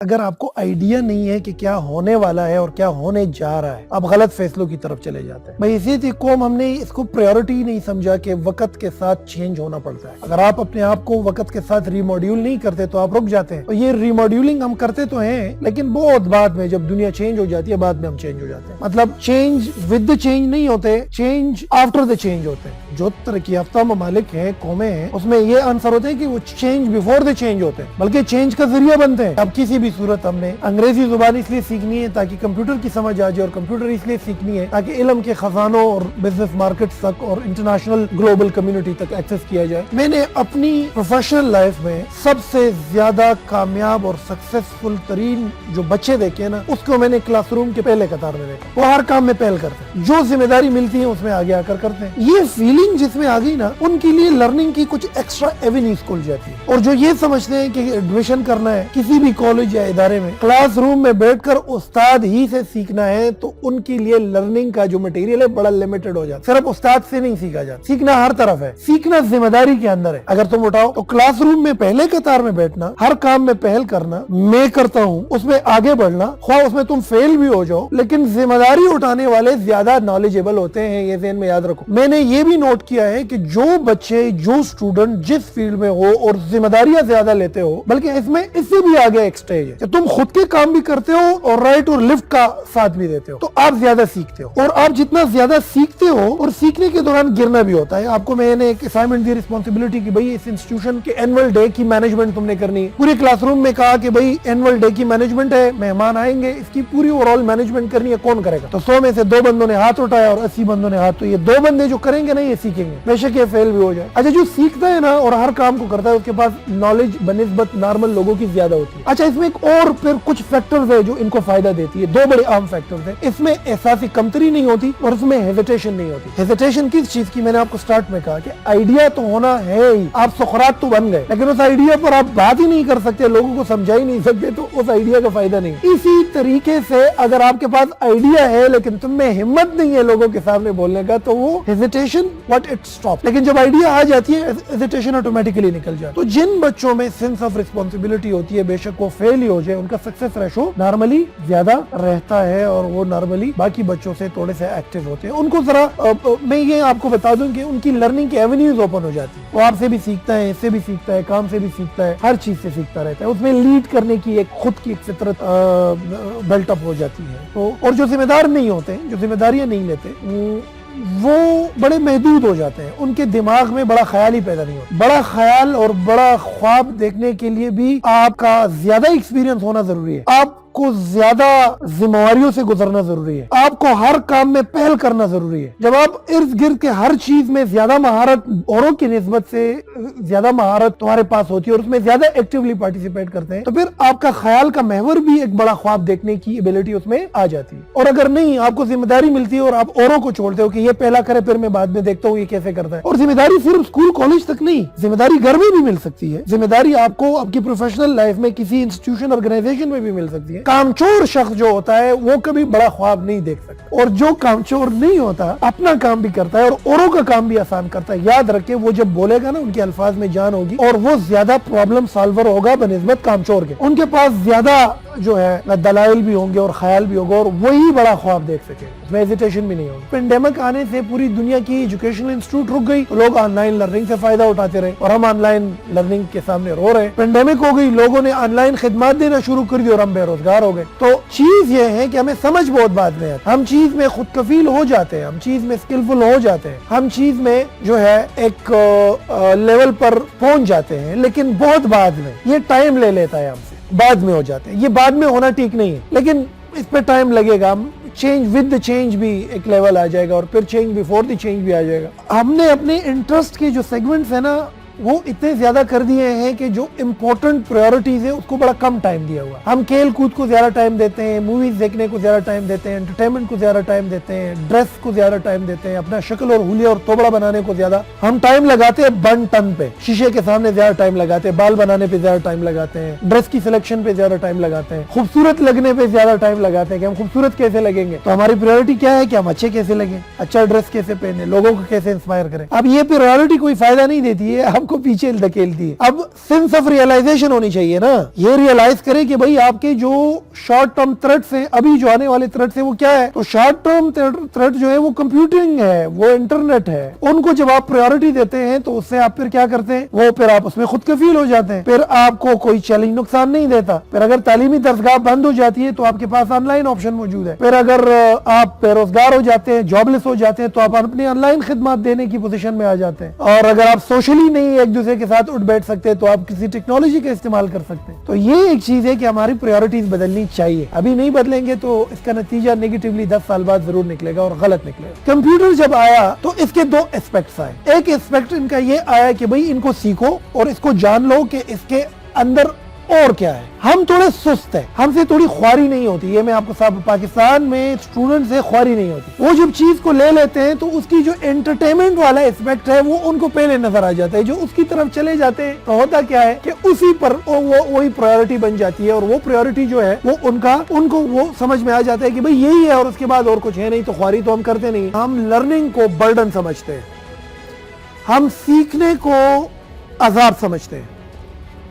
اگر آپ کو آئیڈیا نہیں ہے کہ کیا ہونے والا ہے اور کیا ہونے جا رہا ہے، آپ غلط فیصلوں کی طرف چلے جاتے ہیں۔ بھئی اسی قوم ہم نے اس کو پریورٹی نہیں سمجھا کہ وقت کے ساتھ چینج ہونا پڑتا ہے۔ اگر آپ اپنے آپ کو وقت کے ساتھ ریماڈیول نہیں کرتے تو آپ رک جاتے ہیں، اور یہ ریماڈیولنگ ہم کرتے تو ہیں لیکن بہت بعد میں، جب دنیا چینج ہو جاتی ہے بعد میں ہم چینج ہو جاتے ہیں۔ مطلب چینج ود دا چینج نہیں ہوتے، چینج آفٹر دا چینج ہوتے ہیں۔ جو ترقی یافتہ ممالک ہیں، قومیں ہیں، اس میں یہ آنسر ہوتے ہیں کہ وہ چینج بیفور دا چینج ہوتے ہیں، بلکہ چینج کا ذریعہ بنتے ہیں۔ اب کسی بھی صورت ہم نے انگریزی زبان اس لیے سیکھنی ہے تاکہ کمپیوٹر کی سمجھ آ جائے، اور کمپیوٹر اس لیے سیکھنی ہے تاکہ علم کے خزانوں اور بزنس مارکیٹس تک اور انٹرنیشنل گلوبل کمیونٹی تک ایکسس کیا جائے۔ میں نے اپنی پروفیشنل لائف میں سب سے زیادہ کامیاب اور سکسیسفل ترین جو بچے دیکھے ہیں نا، اس کو میں نے کلاس روم کے پہلے قطار میں دیکھا۔ وہ ہر کام میں پہل کرتے ہیں، جو ذمہ داری ملتی ہے اس میں آگے آ کر کرتے ہیں۔ یہ فیلنگ جس میں آ گئی نا، ان کے لیے لرننگ کی کچھ ایکسٹرا ایونیوز کھل جاتی ہے۔ اور جو یہ سمجھتے ہیں کہ ایڈمیشن کرنا ہے کسی بھی کالج یا ادارے میں، کلاس روم میں بیٹھ کر استاد ہی سے سیکھنا ہے، تو ان کے لیے لرننگ کا جو مٹیریل ہے بڑا لمیٹڈ ہو جاتا ہے۔ صرف استاد سے نہیں سیکھا جاتا، سیکھنا ہر طرف ہے، سیکھنا ذمہ داری کے اندر ہے۔ اگر تم اٹھاؤ تو کلاس روم میں پہلے قطار میں بیٹھنا، ہر کام میں پہل کرنا، میں کرتا ہوں اس میں آگے بڑھنا، خواہ اس میں تم فیل بھی ہو جاؤ، لیکن ذمہ داری اٹھانے والے زیادہ نالجیبل ہوتے ہیں، یہ ذہن میں یاد رکھو۔ میں نے یہ بھی نوٹ کیا ہے کہ جو بچے، جو اسٹوڈنٹ جس فیلڈ میں ہو اور ذمہ داریاں زیادہ لیتے ہو، بلکہ اس میں اس سے بھی آگے ایک سٹیج ہے کہ تم خود کے کام بھی کرتے ہو اور رائٹ اور لیفٹ کا ساتھ بھی دیتے ہو، تو آپ زیادہ سیکھتے ہو۔ اور آپ جتنا زیادہ سیکھتے ہو، اور سیکھنے کے دوران گرنا بھی ہوتا ہے۔ آپ کو میں نے ایک اسائنمنٹ دی، رسپانسبلٹی کی، بھئی اس انسٹیٹیوشن کے اینول ڈے کی مینجمنٹ تم نے کرنی ہے۔ پورے کلاس روم میں کہا کہ بھئی اینول ڈے کی مینجمنٹ ہے، مہمان آئیں گے، اس کی پوری اوور آل مینجمنٹ کرنی ہے، کون کرے گا؟ تو 100 میں سے 2 بندوں نے ہاتھ اٹھایا اور 80 بندوں نے ہاتھ، تو یہ 2 بندے جو کریں گے نا، یہ سیکھیں گے، بے شک یہ فیل بھی ہو جائے۔ اچھا، جو سیکھتا ہے نا اور ہر کام کو کرتا ہے، اس کے پاس نالج بنسبت نارمل لوگوں کی زیادہ ہوتی ہے۔ اچھا، اس میں ایک اور پھر کچھ فیکٹرز ہے جو ان کو فائدہ دیتی ہے۔ 2 بڑے عام فیکٹرز ہیں۔ اس میں احساسی کمتری نہیں ہوتی، اور اس میں ہیزیٹیشن نہیں ہوتی۔ ہیزیٹیشن کس چیز کی؟ میں نے آپ کو سٹارٹ میں کہا کہ آئیڈیا تو ہونا ہے ہی، آپ سقراط تو بن گئے، لیکن اس آئیڈیا پر آپ بات ہی نہیں کر سکتے، لوگوں کو سمجھا ہی نہیں سکتے، تو اس آئیڈیا کا فائدہ نہیں۔ اسی طریقے سے اگر آپ کے پاس آئیڈیا ہے لیکن تم میں ہمت نہیں ہے لوگوں کے سامنے بولنے کا، تو وہ ہیزیٹیشن واٹ اٹ سٹاپ۔ لیکن جب آئیڈیا آ جاتی ہے، ہیزیٹیشن آٹومیٹکلی نکل جاتی ہے۔ تو جن بچوں میں سینس آف رسپانسبلٹی ہوتی ہے، بے شک وہ فیل ہی ہو جائے، ان کا سکسیس ریشو نارملی زیادہ رہتا ہے، اور وہ نارملی باقی بچوں سے تھوڑے سے ایکٹیو ہوتے ہیں۔ ان کو ذرا میں یہ آپ کو بتا دوں کہ ان کی لرننگ کی ایونیوز اوپن ہو جاتی ہے۔ وہ آپ سے بھی سیکھتا ہے، اس سے بھی سیکھتا ہے، کام سے بھی سیکھتا ہے، ہر چیز سے سیکھتا رہتا ہے۔ اس میں لیڈ کرنے کی ایک خود کی ایک فطرت بلٹ اپ ہو جاتی ہے۔ تو اور جو ذمہ دار نہیں ہوتے، جو ذمہ داریاں نہیں لیتے، وہ بڑے محدود ہو جاتے ہیں۔ ان کے دماغ میں بڑا خیال ہی پیدا نہیں ہوتا۔ بڑا خیال اور بڑا خواب دیکھنے کے لیے بھی آپ کا زیادہ ایکسپیرینس ہونا ضروری ہے، آپ کو زیادہ ذمہ داریوں سے گزرنا ضروری ہے، آپ کو ہر کام میں پہل کرنا ضروری ہے۔ جب آپ ارد گرد کے ہر چیز میں زیادہ مہارت، اوروں کی نسبت سے زیادہ مہارت تمہارے پاس ہوتی ہے، اور اس میں زیادہ ایکٹیولی پارٹیسپیٹ کرتے ہیں، تو پھر آپ کا خیال کا محور بھی ایک بڑا خواب دیکھنے کی ایبلٹی اس میں آ جاتی ہے۔ اور اگر نہیں، آپ کو ذمہ داری ملتی ہے اور آپ اوروں کو چھوڑتے ہو کہ یہ پہلا کرے پھر میں بعد میں دیکھتا ہوں یہ کیسے کرتا ہے۔ اور ذمہ داری صرف اسکول کالج تک نہیں، ذمہ داری گھر میں بھی مل سکتی ہے، ذمہ داری آپ کو آپ کی پروفیشنل لائف میں کسی انسٹیٹیوشن، آرگنائزیشن میں بھی مل سکتی ہے۔ کامچور شخص جو ہوتا ہے وہ کبھی بڑا خواب نہیں دیکھ سکتا، اور جو کامچور نہیں ہوتا اپنا کام بھی کرتا ہے اور اوروں کا کام بھی آسان کرتا ہے۔ یاد رکھے، وہ جب بولے گا نا، ان کے الفاظ میں جان ہوگی، اور وہ زیادہ پرابلم سالور ہوگا بنسبت کامچور کے۔ ان کے پاس زیادہ جو ہے دلائل بھی ہوں گے اور خیال بھی ہوگا، اور وہی بڑا خواب دیکھ سکے، اس میں ہیزیٹیشن بھی نہیں ہوگی۔ پینڈیمک آنے سے پوری دنیا کی ایجوکیشنل انسٹیٹیوٹ رک گئی، تو لوگ آن لائن لرننگ سے فائدہ اٹھاتے رہے، اور ہم آن لائن لرننگ کے سامنے رو رہے ہیں۔ پینڈیمک ہو گئی، لوگوں نے آن لائن خدمات دینا شروع کر دی، اور ہم بے روزگار ہو گئے۔ تو چیز یہ ہے کہ ہمیں سمجھ بہت بعد میں ہے، ہم چیز میں خود کفیل ہو جاتے ہیں، ہم چیز میں اسکلفل ہو جاتے ہیں، ہم چیز میں جو ہے ایک لیول پر پہنچ جاتے ہیں، لیکن بہت بعد میں، یہ ٹائم لے لیتا ہے ہم سے، بعد میں ہو جاتے ہیں۔ یہ بعد میں ہونا ٹھیک نہیں ہے، لیکن اس پہ ٹائم لگے گا۔ چینج ود دا چینج بھی ایک لیول آ جائے گا، اور پھر چینج بیفور دی چینج بھی آ جائے گا۔ ہم نے اپنے انٹرسٹ کے جو سیگمنٹس ہیں نا، وہ اتنے زیادہ کر دیے ہیں کہ جو امپورٹنٹ پریورٹیز ہے اس کو بڑا کم ٹائم دیا ہوا۔ ہم کھیل کود کو زیادہ ٹائم دیتے ہیں، موویز دیکھنے کو زیادہ ٹائم دیتے ہیں، انٹرٹینمنٹ کو زیادہ ٹائم دیتے ہیں، ڈریس کو زیادہ ٹائم دیتے ہیں، اپنا شکل اور حلیہ اور توبڑا بنانے کو زیادہ ہم ٹائم لگاتے ہیں، بن ٹن پہ، شیشے کے سامنے زیادہ ٹائم لگاتے ہیں، بال بنانے پہ زیادہ ٹائم لگاتے ہیں، ڈریس کی سلیکشن پہ زیادہ ٹائم لگاتے ہیں، خوبصورت لگنے پہ زیادہ ٹائم لگاتے ہیں کہ ہم خوبصورت کیسے لگیں گے۔ تو ہماری پریورٹی کیا ہے کہ ہم اچھے کیسے لگیں، اچھا ڈریس کیسے پہنے، لوگوں کو کیسے انسپائر کریں۔ اب یہ پریورٹی کوئی فائدہ نہیں دیتی ہے، اب آپ کو پیچھے دھکیل دی. اب سینس آف ریئلائزیشن ہونی چاہیے نا, یہ ریئلائز کرے کہ بھائی آپ کے جو شارٹ ٹرم تھریٹس ہیں, ابھی جو آنے والے تھریٹس ہیں وہ کیا ہے. تو شارٹ ٹرم تھریٹ جو ہے وہ کمپیوٹنگ ہے, وہ انٹرنیٹ ہے. ان کو جب آپ پریورٹی دیتے ہیں تو اس سے آپ پھر کیا کرتے ہیں, وہ پھر آپ اس میں خود کفیل ہو جاتے ہیں, پھر آپ کو کوئی چیلنج نقصان نہیں دیتا. پھر اگر تعلیمی درسگاہ بند ہو جاتی ہے تو آپ کے پاس آن لائن آپشن موجود ہے. پھر اگر آپ بے روزگار ہو جاتے ہیں, جاب لیس ہو جاتے ہیں, تو آپ اپنی آن لائن خدمات دینے کی پوزیشن میں آ جاتے ہیں. اور اگر آپ سوشلی نہیں ایک دوسرے کے ساتھ اٹھ بیٹھ سکتے تو آپ کسی ٹیکنالوجی کا استعمال کر سکتے ہیں. تو یہ ایک چیز ہے کہ ہماری پریورٹیز بدلنی چاہیے. ابھی نہیں بدلیں گے تو اس کا نتیجہ نیگیٹیولی 10 سال بعد ضرور نکلے گا اور غلط نکلے گا. کمپیوٹر جب آیا تو اس کے دو اسپیکٹس آئے. ایک اسپیکٹ ان کا یہ آیا کہ بھئی ان کو سیکھو اور اس کو جان لو کہ اس کے اندر اور کیا ہے. ہم تھوڑے سست ہیں, ہم سے تھوڑی خواری نہیں ہوتی. یہ میں آپ کو صاحب, پاکستان میں اسٹوڈنٹ سے خواری نہیں ہوتی. وہ جب چیز کو لے لیتے ہیں تو اس کی جو انٹرٹینمنٹ والا اسپیکٹ ہے وہ ان کو پہلے نظر آ جاتا ہے. جو اس کی طرف چلے جاتے ہیں تو ہوتا کیا ہے کہ اسی پر وہی پرائیورٹی بن جاتی ہے, اور وہ پرائیورٹی جو ہے وہ ان کو وہ سمجھ میں آ جاتا ہے کہ بھئی یہی ہے اور اس کے بعد اور کچھ ہے نہیں. تو خواری تو ہم کرتے نہیں, ہم لرننگ کو برڈن سمجھتے ہیں, ہم سیکھنے کو عذاب سمجھتے ہیں,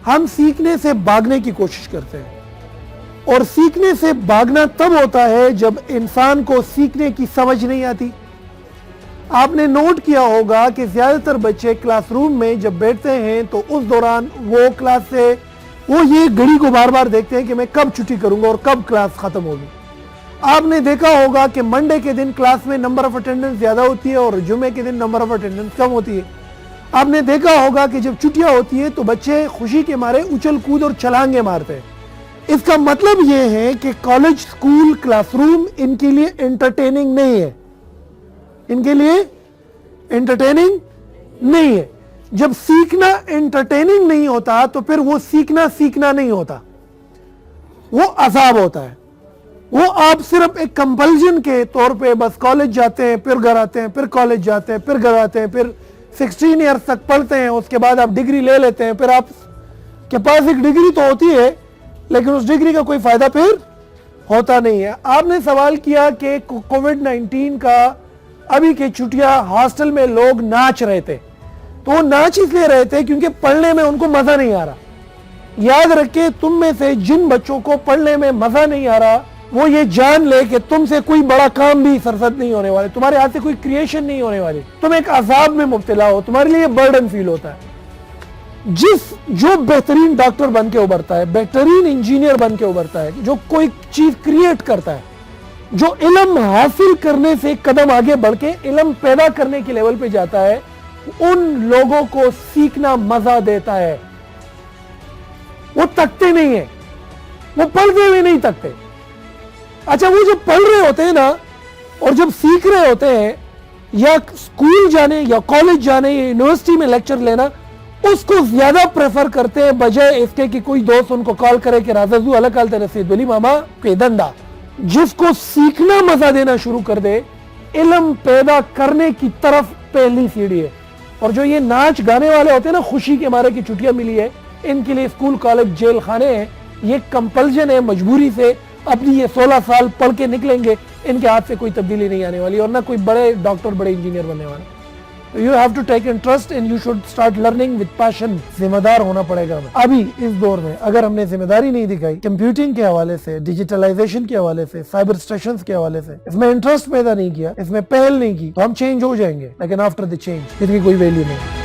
ہم سیکھنے سے بھاگنے کی کوشش کرتے ہیں. اور سیکھنے سے بھاگنا تب ہوتا ہے جب انسان کو سیکھنے کی سمجھ نہیں آتی. آپ نے نوٹ کیا ہوگا کہ زیادہ تر بچے کلاس روم میں جب بیٹھتے ہیں تو اس دوران وہ کلاس سے وہ یہ گھڑی کو بار بار دیکھتے ہیں کہ میں کب چھٹی کروں گا اور کب کلاس ختم ہوگی. آپ نے دیکھا ہوگا کہ منڈے کے دن کلاس میں نمبر آف اٹینڈنس زیادہ ہوتی ہے اور جمعے کے دن نمبر آف اٹینڈنس کم ہوتی ہے. آپ نے دیکھا ہوگا کہ جب چھٹیاں ہوتی ہے تو بچے خوشی کے مارے اچھل کود اور چھلانگیں مارتے ہیں. اس کا مطلب یہ ہے کہ کالج, سکول, کلاس روم ان کے لیے انٹرٹیننگ نہیں ہے, ان کے لیے انٹرٹیننگ نہیں ہے. جب سیکھنا انٹرٹیننگ نہیں ہوتا تو پھر وہ سیکھنا نہیں ہوتا, وہ عذاب ہوتا ہے. وہ آپ صرف ایک کمپلژن کے طور پہ بس کالج جاتے ہیں, پھر گھر آتے ہیں, پھر کالج جاتے ہیں, پھر گھر آتے ہیں, پھر 16 ایئرس تک پڑھتے ہیں, اس کے بعد آپ ڈگری لے لیتے ہیں. پھر آپ کے پاس ایک ڈگری تو ہوتی ہے لیکن اس ڈگری کا کوئی فائدہ پھر ہوتا نہیں ہے. آپ نے سوال کیا کہ کووڈ-19 کا ابھی کے چھٹیاں ہاسٹل میں لوگ ناچ رہے تھے, تو وہ ناچ اس لیے رہے تھے کیونکہ پڑھنے میں ان کو مزہ نہیں آ رہا. یاد رکھے, تم میں سے جن بچوں کو پڑھنے میں مزہ نہیں آ رہا وہ یہ جان لے کہ تم سے کوئی بڑا کام بھی سرزد نہیں ہونے والے, تمہارے ہاتھ سے کوئی کریشن نہیں ہونے والی. تم ایک عذاب میں مبتلا ہو, تمہارے لیے برڈن فیل ہوتا ہے. جو بہترین ڈاکٹر بن کے ابھرتا ہے, بہترین انجینئر بن کے ابھرتا ہے, جو کوئی چیز کریٹ کرتا ہے, جو علم حاصل کرنے سے قدم آگے بڑھ کے علم پیدا کرنے کے لیول پہ جاتا ہے, ان لوگوں کو سیکھنا مزہ دیتا ہے. وہ تکتے نہیں ہیں, وہ پڑھتے ہوئے نہیں تکتے. اچھا, وہ جب پڑھ رہے ہوتے ہیں نا اور جب سیکھ رہے ہوتے ہیں, یا اسکول جانے یا کالج جانے یا یونیورسٹی میں لیکچر لینا, اس کو زیادہ پریفر کرتے ہیں بجائے اس کے کہ کوئی دوست ان کو کال کرے کہ رازو اللہ کال تیرے سید ولی ماما پیدندا. جس کو سیکھنا مزہ دینا شروع کر دے, علم پیدا کرنے کی طرف پہلی سیڑھی ہے. اور جو یہ ناچ گانے والے ہوتے ہیں نا, خوشی کے مارے کی چھٹیاں ملی ہے, ان کے لیے اسکول, کالج, جیل خانے ہیں. یہ کمپلژن ہے, مجبوری سے اپنی یہ 16 سال پڑھ کے نکلیں گے, ان کے ہاتھ سے کوئی تبدیلی نہیں آنے والی اور نہ کوئی بڑے ڈاکٹر, بڑے انجینئر بننے والا. You have to take interest and you should start learning with passion. ذمہ دار ہونا پڑے گا. ابھی اس دور میں اگر ہم نے ذمہ داری نہیں دکھائی, کمپیوٹنگ کے حوالے سے, ڈیجیٹلائزیشن کے حوالے سے, سائبر اسٹیشنز کے حوالے سے, اس میں انٹرسٹ پیدا نہیں کیا, اس میں پہل نہیں کی, تو ہم چینج ہو جائیں گے, لیکن آفٹر دی چینج اس کی کوئی ویلیو نہیں.